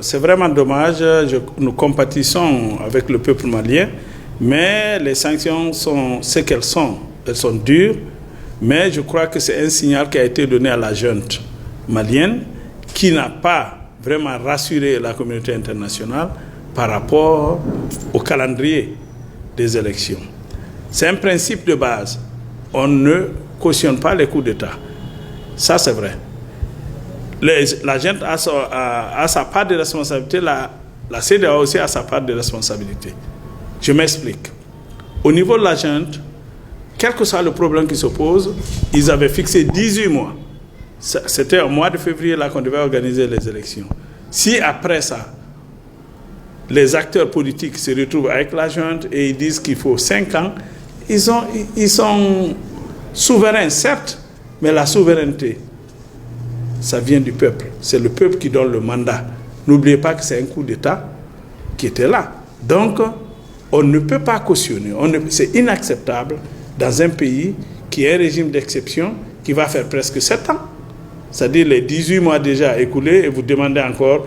C'est vraiment dommage, nous compatissons avec le peuple malien, mais les sanctions sont ce qu'elles sont. Elles sont dures, mais je crois que c'est un signal qui a été donné à la junte malienne qui n'a pas vraiment rassuré la communauté internationale par rapport au calendrier des élections. C'est un principe de base. On ne cautionne pas les coups d'État. Ça, c'est vrai. La junte a sa part de responsabilité, la CEDEAO aussi a sa part de responsabilité. Je m'explique. Au niveau de la junte, quel que soit le problème qui se pose, ils avaient fixé 18 mois. C'était au mois de février là qu'on devait organiser les élections. Si après ça, les acteurs politiques se retrouvent avec la junte et ils disent qu'il faut 5 ans, ils sont souverains, certes, mais la souveraineté, ça vient du peuple. C'est le peuple qui donne le mandat. N'oubliez pas que c'est un coup d'État qui était là. Donc, on ne peut pas cautionner. C'est inacceptable dans un pays qui est un régime d'exception qui va faire presque 7 ans. C'est-à-dire les 18 mois déjà écoulés et vous demandez encore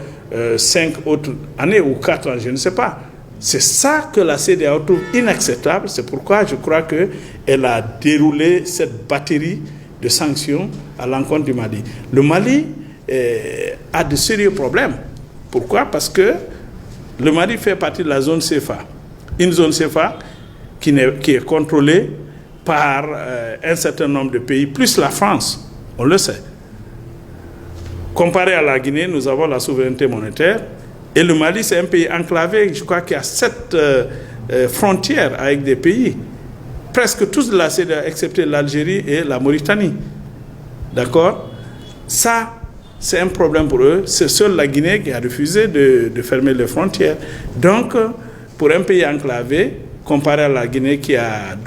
5 autres années ou 4 ans, je ne sais pas. C'est ça que la CEDEAO trouve inacceptable. C'est pourquoi je crois qu'elle a déroulé cette batterie de sanctions à l'encontre du Mali. Le Mali a de sérieux problèmes. Pourquoi? Parce que le Mali fait partie de la zone CFA. Une zone CFA qui est contrôlée par un certain nombre de pays, plus la France, on le sait. Comparé à la Guinée, nous avons la souveraineté monétaire. Et le Mali, c'est un pays enclavé, je crois qu'il y a 7 frontières avec des pays. Presque tous de la CEDEAO, excepté l'Algérie et la Mauritanie. D'accord? Ça, c'est un problème pour eux. C'est seule la Guinée qui a refusé de fermer les frontières. Donc, pour un pays enclavé, comparé à la Guinée qui a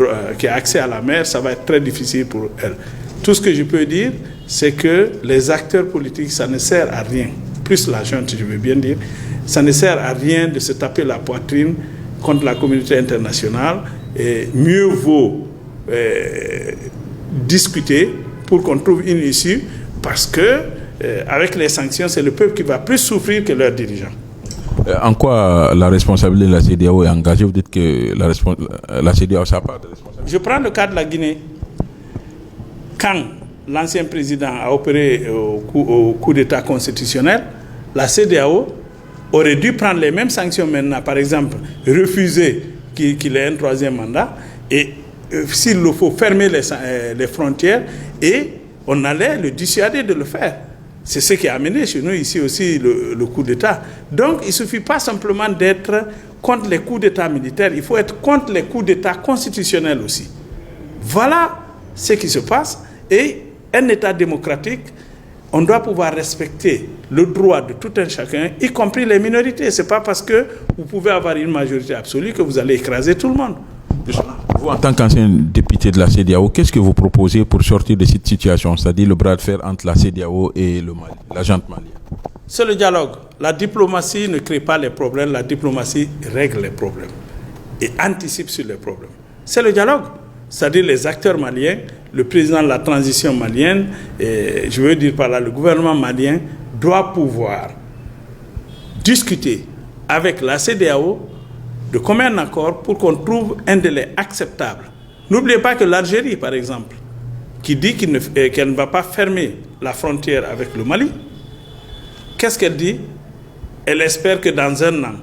accès à la mer, ça va être très difficile pour elle. Tout ce que je peux dire, c'est que les acteurs politiques, ça ne sert à rien. Plus la junte, je veux bien dire, ça ne sert à rien de se taper la poitrine contre la communauté internationale. Et mieux vaut discuter pour qu'on trouve une issue, parce que avec les sanctions, c'est le peuple qui va plus souffrir que leurs dirigeants. En quoi la responsabilité de la CEDEAO est engagée? Vous dites que la CEDEAO a sa part de responsabilité. Je prends le cas de la Guinée. Quand l'ancien président a opéré au coup d'État constitutionnel, la CEDEAO aurait dû prendre les mêmes sanctions maintenant. Par exemple, refuser qu'il ait un 3e mandat et s'il le faut, fermer les frontières et on allait le dissuader de le faire. C'est ce qui a amené chez nous ici aussi le coup d'État. Donc, il ne suffit pas simplement d'être contre les coups d'État militaires, il faut être contre les coups d'État constitutionnels aussi. Voilà ce qui se passe. Et un État démocratique, on doit pouvoir respecter le droit de tout un chacun, y compris les minorités. Ce n'est pas parce que vous pouvez avoir une majorité absolue que vous allez écraser tout le monde. Voilà. Vous, en tant qu'ancien député de la CEDEAO, qu'est-ce que vous proposez pour sortir de cette situation, c'est-à-dire le bras de fer entre la CEDEAO et le Mali, la junte malienne? C'est le dialogue. La diplomatie ne crée pas les problèmes, la diplomatie règle les problèmes et anticipe sur les problèmes. C'est le dialogue. C'est-à-dire les acteurs maliens, le président de la transition malienne, et je veux dire par là le gouvernement malien, doit pouvoir discuter avec la CEDEAO de commun accord pour qu'on trouve un délai acceptable. N'oubliez pas que l'Algérie, par exemple, qui dit qu'elle ne va pas fermer la frontière avec le Mali, qu'est-ce qu'elle dit? Elle espère que dans un an,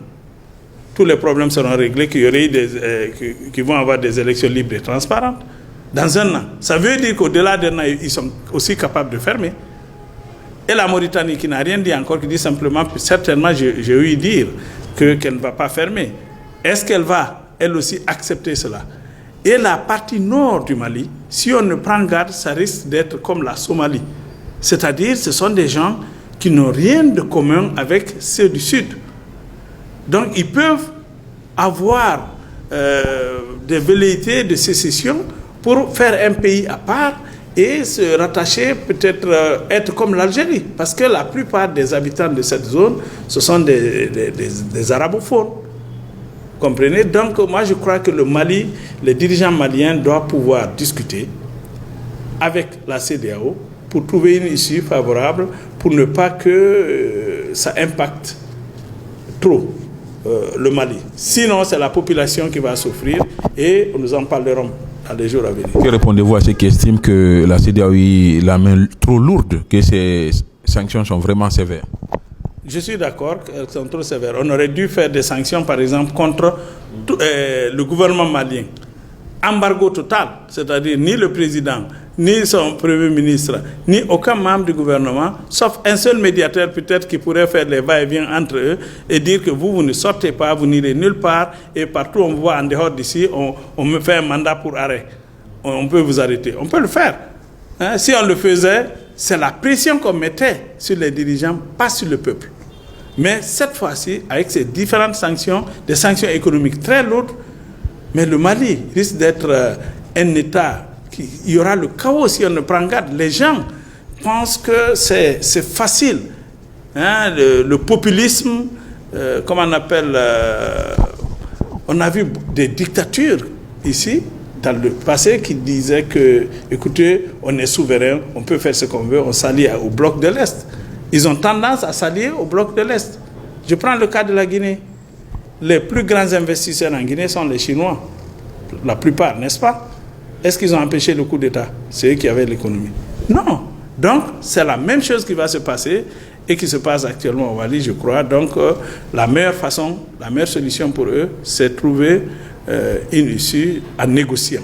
tous les problèmes seront réglés, qu'il y aurait qu'ils vont avoir des élections libres et transparentes. Dans un an. Ça veut dire qu'au-delà d'un an, ils sont aussi capables de fermer. Et la Mauritanie, qui n'a rien dit encore, qui dit simplement, certainement, j'ai ouï dire qu'elle ne va pas fermer. Est-ce qu'elle va, elle aussi, accepter cela? Et la partie nord du Mali, si on ne prend garde, ça risque d'être comme la Somalie. C'est-à-dire, ce sont des gens qui n'ont rien de commun avec ceux du sud. Donc, ils peuvent avoir des velléités de sécession pour faire un pays à part et se rattacher, peut-être être comme l'Algérie. Parce que la plupart des habitants de cette zone, ce sont des arabophones. Comprenez? Donc, moi, je crois que le Mali, les dirigeants maliens doivent pouvoir discuter avec la CEDEAO pour trouver une issue favorable, pour ne pas que ça impacte trop le Mali. Sinon, c'est la population qui va souffrir et nous en parlerons dans les jours à venir. Que répondez-vous à ceux qui estiment que la CEDEAO a la main trop lourde, que ces sanctions sont vraiment sévères? Je suis d'accord qu'elles sont trop sévères. On aurait dû faire des sanctions, par exemple, contre le gouvernement malien. Embargo total, c'est-à-dire ni le président, ni son premier ministre, ni aucun membre du gouvernement, sauf un seul médiateur peut-être qui pourrait faire les va-et-vient entre eux et dire que vous ne sortez pas, vous n'irez nulle part et partout on vous voit en dehors d'ici, on me fait un mandat pour arrêt. On peut vous arrêter. On peut le faire. Hein? Si on le faisait, c'est la pression qu'on mettait sur les dirigeants, pas sur le peuple. Mais cette fois-ci, avec ces différentes sanctions, des sanctions économiques très lourdes, mais le Mali risque d'être un État il y aura le chaos si on ne prend garde. Les gens pensent que c'est facile. Hein, le populisme, comme on appelle... on a vu des dictatures ici, dans le passé, qui disaient que, écoutez, on est souverain, on peut faire ce qu'on veut, on s'allie au bloc de l'Est. Ils ont tendance à s'allier au bloc de l'Est. Je prends le cas de la Guinée. Les plus grands investisseurs en Guinée sont les Chinois. La plupart, n'est-ce pas? Est-ce qu'ils ont empêché le coup d'État? C'est eux qui avaient l'économie. Non. Donc, c'est la même chose qui va se passer et qui se passe actuellement au Mali, je crois. Donc, la meilleure façon, la meilleure solution pour eux, c'est de trouver une issue en négociant.